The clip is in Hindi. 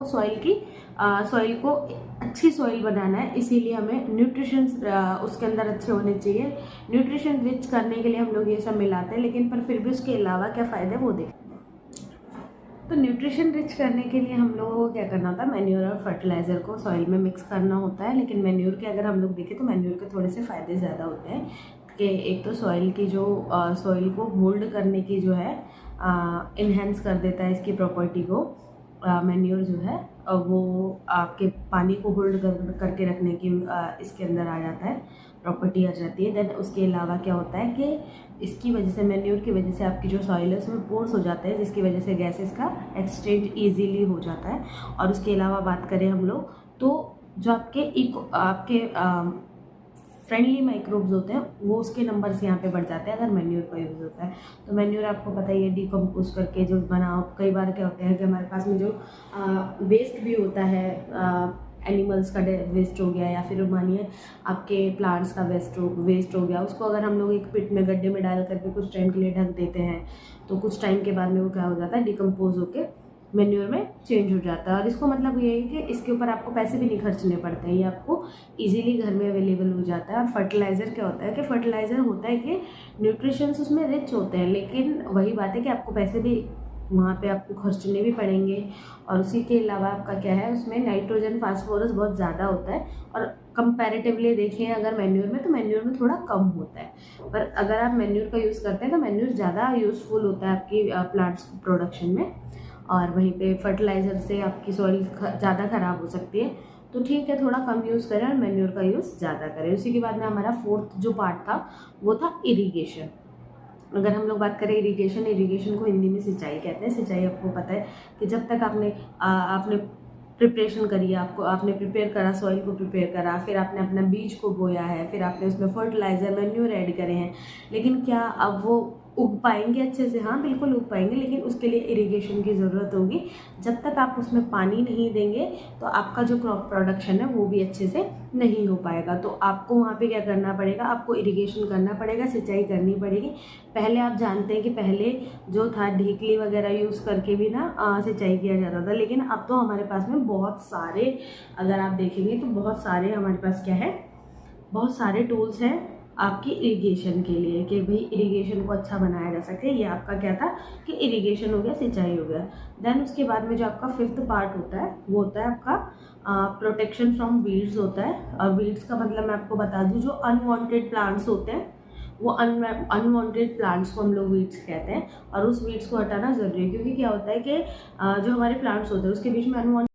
सॉइल की सॉइल को अच्छी सॉइल बनाना है, इसीलिए हमें न्यूट्रिशन उसके अंदर अच्छे होने चाहिए। न्यूट्रिशन रिच करने के लिए हम लोग ये सब मिलाते हैं, लेकिन पर फिर भी उसके अलावा क्या फ़ायदे वो देखें। तो न्यूट्रिशन रिच करने के लिए हम लोगों को क्या करना होता है, मैन्योर और फर्टिलाइज़र को सॉइल में मिक्स करना होता है। लेकिन मैन्योर के अगर हम लोग देखें तो मैन्योर के थोड़े से फ़ायदे ज़्यादा होते हैं कि एक तो सॉइल की जो सॉइल को होल्ड करने की जो है इन्हेंस कर देता है इसकी प्रॉपर्टी को। मैन्योर जो है वो आपके पानी को होल्ड करके रखने की इसके अंदर आ जाता है, प्रॉपर्टी आ जाती है। देन उसके अलावा क्या होता है कि इसकी वजह से, मैन्योर की वजह से आपकी जो सॉइल है उसमें पोर्स हो जाते हैं, जिसकी वजह से गैसेस का एक्सचेंज ईजीली हो जाता है। और उसके अलावा बात करें हम लोग तो जो आपके फ्रेंडली माइक्रोब्स होते हैं वो उसके नंबर से यहाँ पे बढ़ जाते हैं अगर मैन्योर का यूज़ होता है। तो मैन्योर आपको पता ही है डिकम्पोज करके जो बना, कई बार क्या होता है कि हमारे पास में जो वेस्ट भी होता है, एनिमल्स का वेस्ट हो गया या फिर मानिए आपके प्लांट्स का वेस्ट हो गया, उसको अगर हम लोग एक पिट में गड्ढे में डाल करके कुछ टाइम के लिए ढक देते हैं तो कुछ टाइम के बाद में वो क्या हो जाता है, डिकम्पोज होके मैन्योर में चेंज हो जाता है। और इसको मतलब ये है कि इसके ऊपर आपको पैसे भी नहीं खर्चने पड़ते हैं, ये आपको इजीली घर में अवेलेबल हो जाता है। और फर्टिलाइज़र क्या होता है कि फर्टिलाइज़र होता है कि न्यूट्रिशंस उसमें रिच होते हैं, लेकिन वही बात है कि आपको पैसे भी वहाँ पे आपको खर्चने भी पड़ेंगे। और उसी के अलावा आपका क्या है, उसमें नाइट्रोजन फास्फोरस बहुत ज़्यादा होता है। और कंपैरेटिवली देखें अगर मैन्योर में, तो मैन्योर में थोड़ा कम होता है। पर अगर आप मैन्योर का यूज़ करते हैं तो मैन्योर ज़्यादा यूज़फुल होता है आपकी प्लांट्स प्रोडक्शन में। और वहीं पे फर्टिलाइज़र से आपकी सॉइल ज़्यादा ख़राब हो सकती है। तो ठीक है, थोड़ा कम यूज़ करें और मैन्योर का यूज़ ज़्यादा करें। उसी के बाद में हमारा फोर्थ जो पार्ट था वो था इरिगेशन। अगर हम लोग बात करें इरिगेशन को हिंदी में सिंचाई कहते हैं। सिंचाई आपको पता है कि जब तक आपने प्रिपरेशन करी, आपने प्रिपेयर करा, सॉइल को प्रिपेयर करा, फिर आपने अपना बीज को बोया है, फिर आपने उसमें फर्टिलाइज़र मैन्योर ऐड करे हैं, लेकिन क्या अब वो उग पाएंगे अच्छे से? हाँ बिल्कुल उग पाएंगे, लेकिन उसके लिए इरिगेशन की ज़रूरत होगी। जब तक आप उसमें पानी नहीं देंगे तो आपका जो क्रॉप प्रोडक्शन है वो भी अच्छे से नहीं हो पाएगा। तो आपको वहाँ पे क्या करना पड़ेगा, आपको इरिगेशन करना पड़ेगा, सिंचाई करनी पड़ेगी। पहले आप जानते हैं कि पहले जो था ढीकली वगैरह यूज़ करके भी ना सिंचाई किया जाता था, लेकिन अब तो हमारे पास में बहुत सारे, अगर आप देखेंगे तो बहुत सारे हमारे पास क्या है, बहुत सारे टूल्स हैं आपकी इरिगेशन के लिए कि भाई इरिगेशन को अच्छा बनाया जा सके। ये आपका क्या था कि इरिगेशन हो गया, सिंचाई हो गया। देन उसके बाद में जो आपका फिफ्थ पार्ट होता है वो होता है आपका प्रोटेक्शन फ्रॉम वीड्स होता है। और वीड्स का मतलब मैं आपको बता दूं, जो अनवांटेड प्लांट्स होते हैं वो अनवांटेड प्लांट्स को हम लोग वीड्स कहते हैं। और उस वीड्स को हटाना ज़रूरी है, क्योंकि क्या होता है कि जो हमारे प्लांट्स होते हैं उसके बीच में अनवांटेड